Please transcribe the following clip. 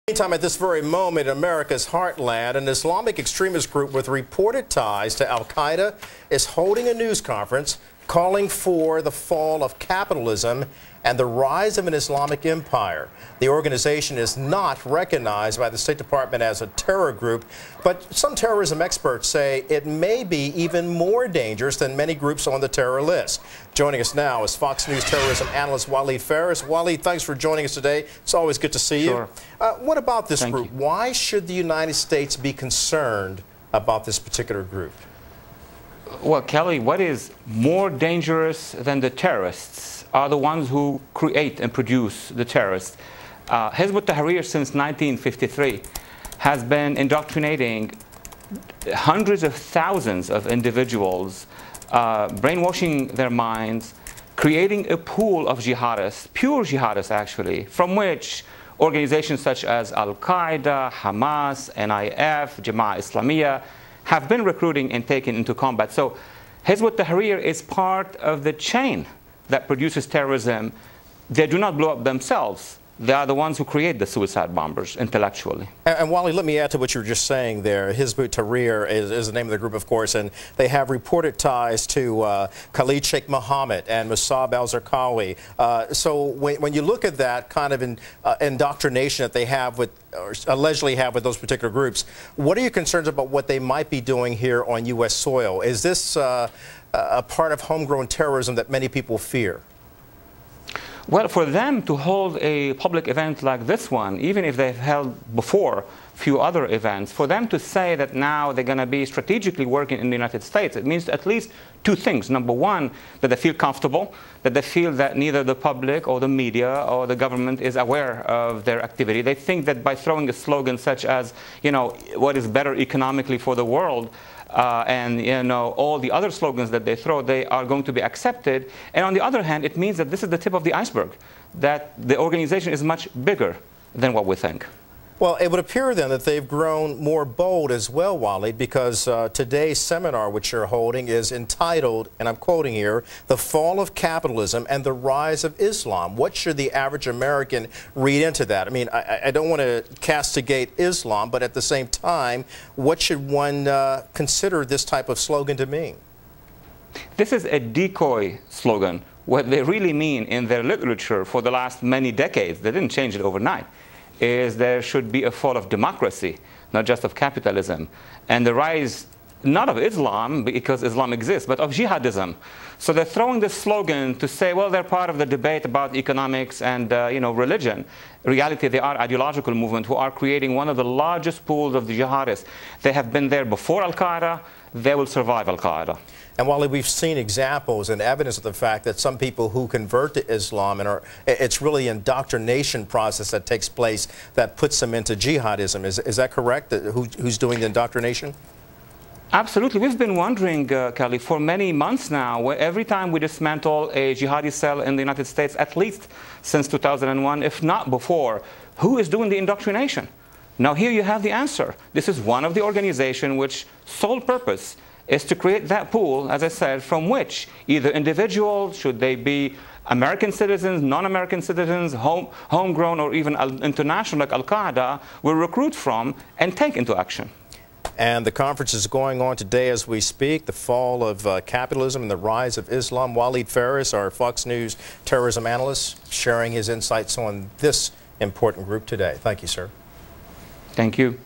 Meantime, at this very moment, in America's heartland, an Islamic extremist group with reported ties to al-Qaeda is holding a news conference calling for the fall of capitalism and the rise of an Islamic empire. The organization is not recognized by the State Department as a terror group, but some terrorism experts say it may be even more dangerous than many groups on the terror list. Joining us now is Fox News terrorism analyst Walid Phares. Walid, thanks for joining us today. It's always good to see you. Sure. What about this Thank group? you. Why should the United States be concerned about this particular group? Well, Kelly, what is more dangerous than the terrorists are the ones who create and produce the terrorists. Hizb al Tahrir since 1953 has been indoctrinating hundreds of thousands of individuals, brainwashing their minds, creating a pool of jihadists, pure jihadists actually, from which organizations such as al-Qaeda, Hamas, NIF, Jama'ah Islamiyah have been recruiting and taken into combat. So Hizb al Tahrir is part of the chain that produces terrorism. They do not blow up themselves. They are the ones who create the suicide bombers intellectually. And Wally, let me add to what you were just saying there. Hizb al Tahrir is the name of the group, of course, and they have reported ties to Khalid Sheikh Mohammed and Musab al-Zarqawi. So when you look at that kind of indoctrination that they have with, or allegedly have with those particular groups, what are your concerns about what they might be doing here on U.S. soil? Is this a part of homegrown terrorism that many people fear? Well, for them to hold a public event like this one, even if they've held before a few other events, for them to say that now they're going to be strategically working in the United States, it means at least two things. Number one, that they feel comfortable, that they feel that neither the public or the media or the government is aware of their activity. They think that by throwing a slogan such as, you know, what is better economically for the world, and all the other slogans that they throw, they are going to be accepted. And on the other hand, it means that this is the tip of the iceberg, that the organization is much bigger than what we think. Well, it would appear then that they've grown more bold as well, Walid, because today's seminar which you're holding is entitled, and I'm quoting here, "The Fall of Capitalism and the Rise of Islam." What should the average American read into that? I mean, I don't want to castigate Islam, but at the same time, what should one consider this type of slogan to mean? This is a decoy slogan. What they really mean in their literature for the last many decades, they didn't change it overnight, is there should be a fall of democracy, not just of capitalism, and the rise not of Islam, because Islam exists, but of jihadism. So they're throwing this slogan to say, well, they're part of the debate about economics and religion. In reality, they are ideological movement who are creating one of the largest pools of the jihadists. They have been there before al-Qaeda. They will survive al-Qaeda. And Wally, we've seen examples and evidence of the fact that some people who convert to Islam, and it's really an indoctrination process that takes place that puts them into jihadism. Is that correct? Who's doing the indoctrination? Absolutely. We've been wondering, Kelly, for many months now, where every time we dismantle a jihadi cell in the United States, at least since 2001, if not before, who is doing the indoctrination? Now here you have the answer. This is one of the organizations which sole purpose is to create that pool, as I said, from which either individuals, should they be American citizens, non-American citizens, homegrown, or even international like al-Qaeda, will recruit from and take into action. And the conference is going on today as we speak, the fall of capitalism and the rise of Islam. Walid Phares, our Fox News terrorism analyst, sharing his insights on this important group today. Thank you, sir. Thank you.